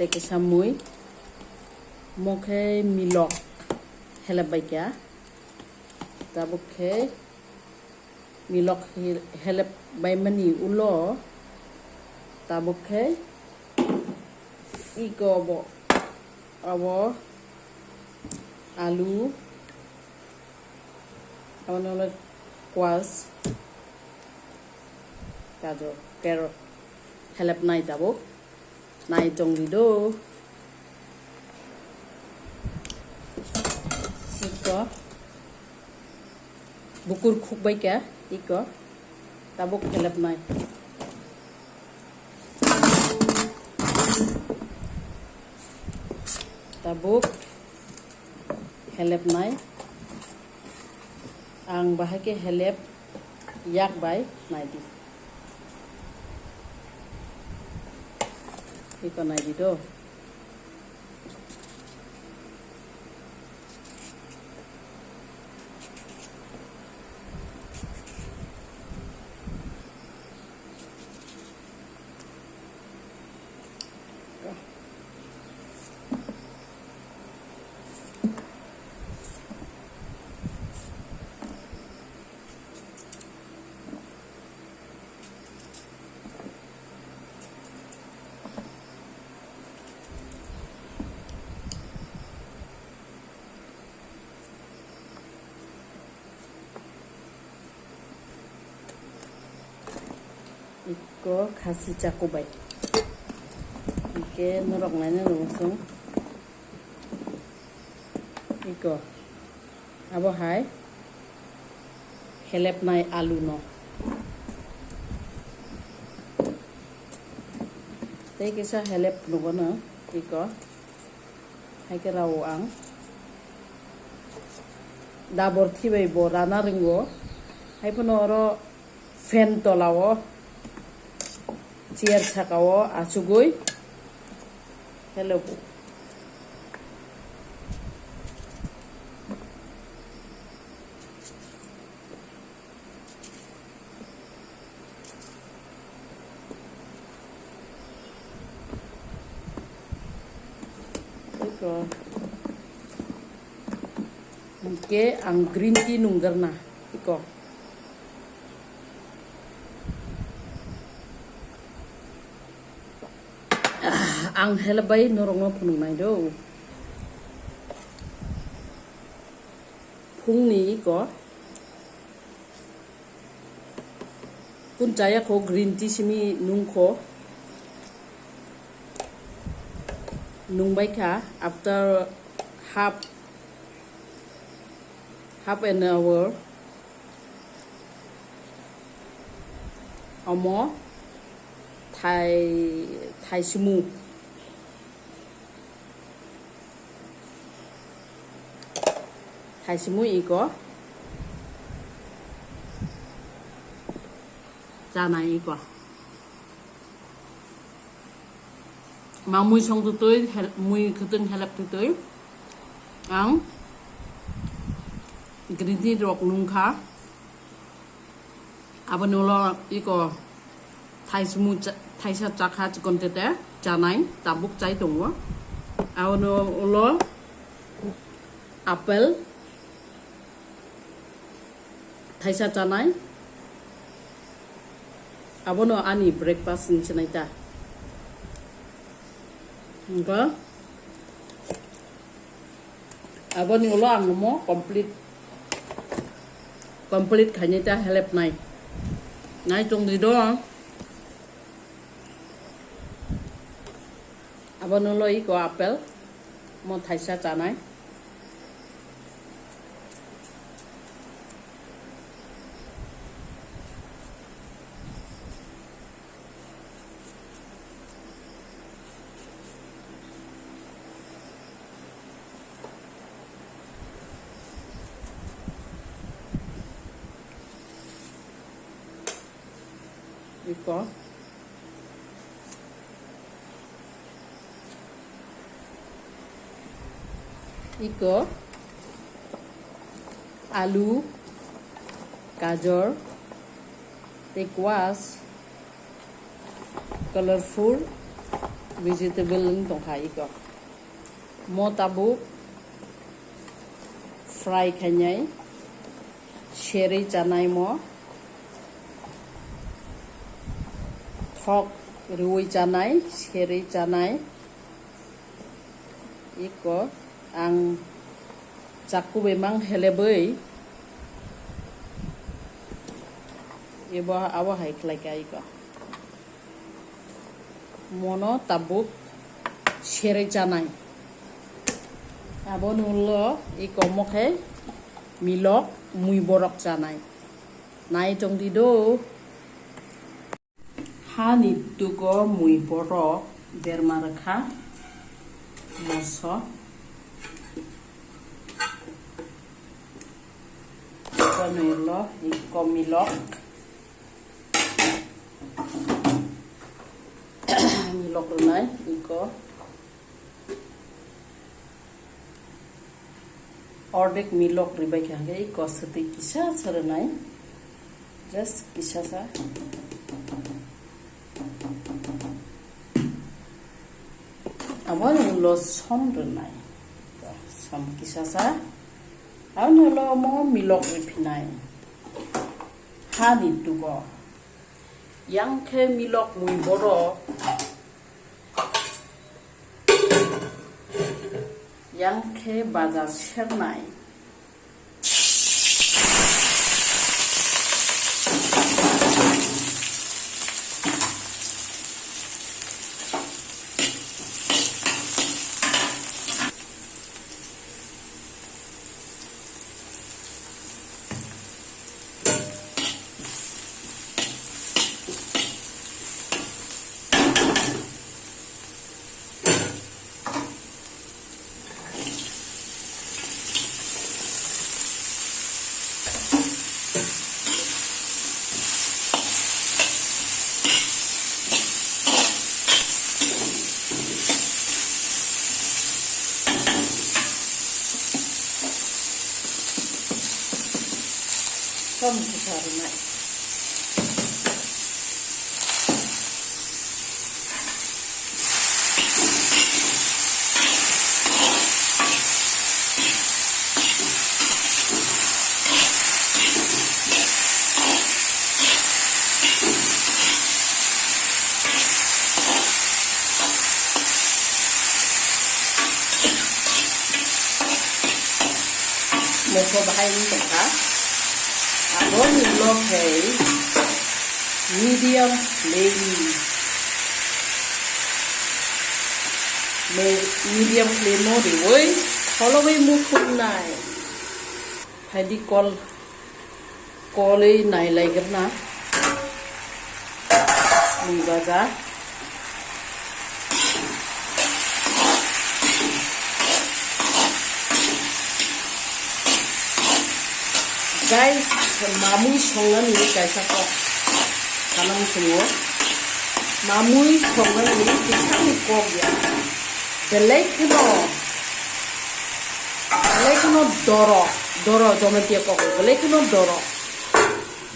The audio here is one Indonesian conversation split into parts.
teke samui mokhe milok helep baikya tabukhe milok helep baimani ulo tabukhe iko abo alu awanola kwas gajo carrot helep nai tabuk nai tongdi do iko bukur khukbai kya iko tabuk helep nai tabuk helep nai ang bahake helep yak bai nai di iko nai di do iko khasi cakubai ike norok nanya langsung iko abo hai helep nai alu no tei kisa helep nugo na iko hai ke rawo ang dabor thibai bo rana ringo hai pono oro fan tolawo chair sakao achugoi hello iko ke ang green tea nunggarna iko ang helbai norong no phunung nai do phungni ko punjaya ko green tea simi nungkho nungbai kha after half an hour omo thai simu thai simu iko jana iko mà mui xong từ tới mui cứ tin help từ tới ang green tea rock nung kha abanolo iko thai simu thai sa chakha chikon tete janai tabuk chai tungwa abanolo apple thai sa janai abono ani breakfast ni chanaita enggak aboni ulo ang mo complete kanya ta help nai trong di do aboni ulo iko apple mo thai sa janai iko alu gajar tekwas colorful vegetable tong khai iko mo tabuk fry khanyai sherry chanai mo thok rui chanai sherry chanai iko ang chaku bemang helebei iba awa hai klai kai iko mono tabuk sherry chanai abon ulo iko mokhe milok mui borok chanai nai tong di do hani tuko mui borok derma rakha moso konelo iko milok milok runai iko ordek milok ribai khange iko sati kisa saranai just kisa sa awan lo som runai som kisa sa awan lo mo milok ripinai hani tugo yang ke milok mui boro yang ke bazar sernai som kisarunai một số bài những tổng khác abon lo hai medium flame medium flame mo di woi follow we mu khun nai hai di call ei nai lai karna ni baza guys mamui songan ni kaisa ko kanam sungo mamui songan ni kisang ko ya belekno doro jometia ko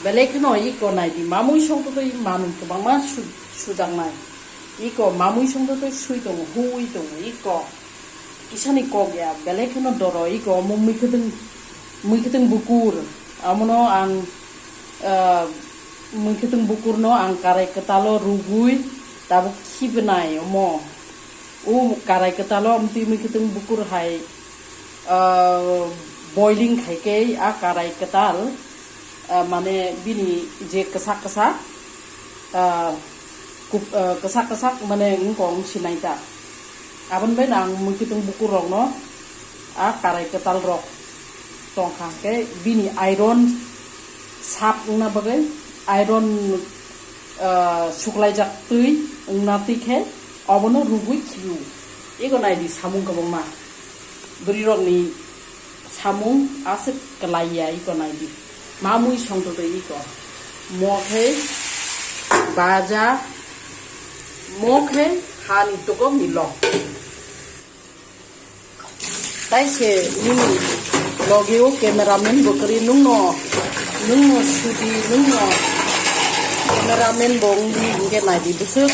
belekno iko nai di mamui song to i manum to bang ma sudang nai iko mamui song to sui tong hui tong iko kisani ko ya belekno doro iko mummi keteng bukur amono ang mungkin bukur no ang karai ketalo rugui tabuk hibenai mo karai ketalo amti mungkin bukur hai boiling khai ke a karai ketal mane bini je kesak kesak mane ngkong sinaita abon ben ang mungkin bukur rong no a karai ketal rok tong khang ke bini iron sap na bagai iron suklai jak tui na tikhe obono rugui khiu ego nai di samung kabong ma bri rok ni samung ase kalaya ego nai di mamui song to iko mokhe baja mokhe hani to ko milok tai se ni logio cameraman bokri nungno shudi nungno cameraman bong di nge nai di busuk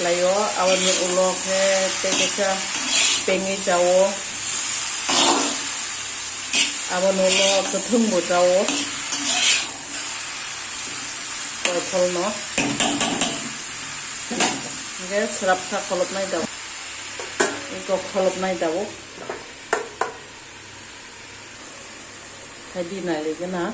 layo awan ulok he tekecha pengi jawo awan ulok ketung mo jawo kol no ge serap sa kolop nai daw iko kolop nai daw tadi nai le na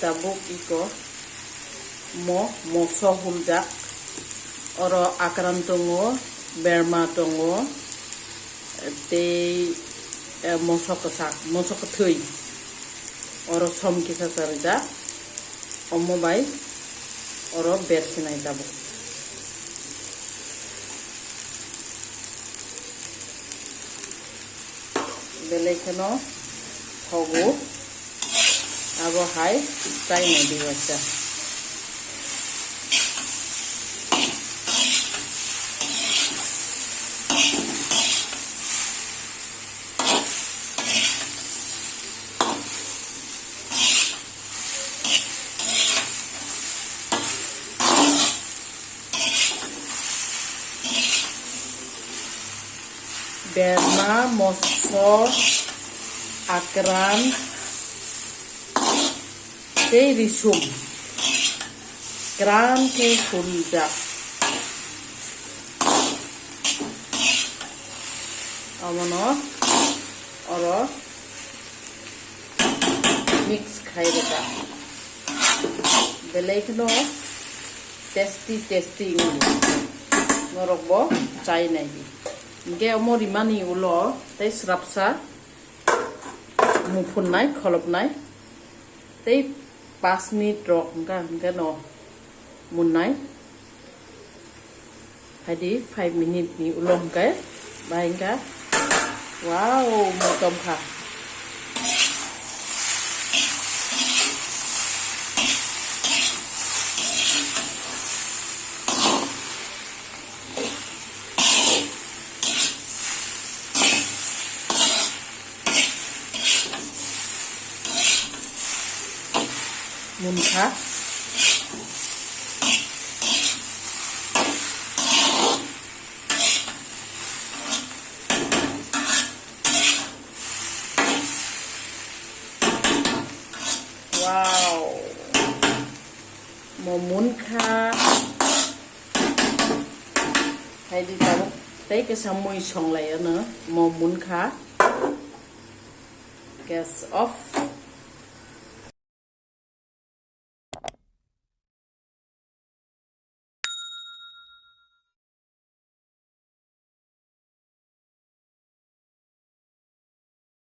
tabuk iko moso huldak oro akran tongo berma tongo te moso kesak moso ketui oro som kisa sarja omo bai oro bersinai tabuk belekeno thogo abo hai tai nai diwasa berma moso akran risum gran ke hulda amono oro mix khai reka belekno tasty ngorokbo chai nai ge omori mani ulo tai srapsa mufun nai kholop nai tai 5 minit rok ka no munai hadi 5 minit ni ulong ka bain ka wow mo tom kha mun kha wow mo mun kha hay đi tao tới cái sao mùi xong lại nữa mo mun kha gas off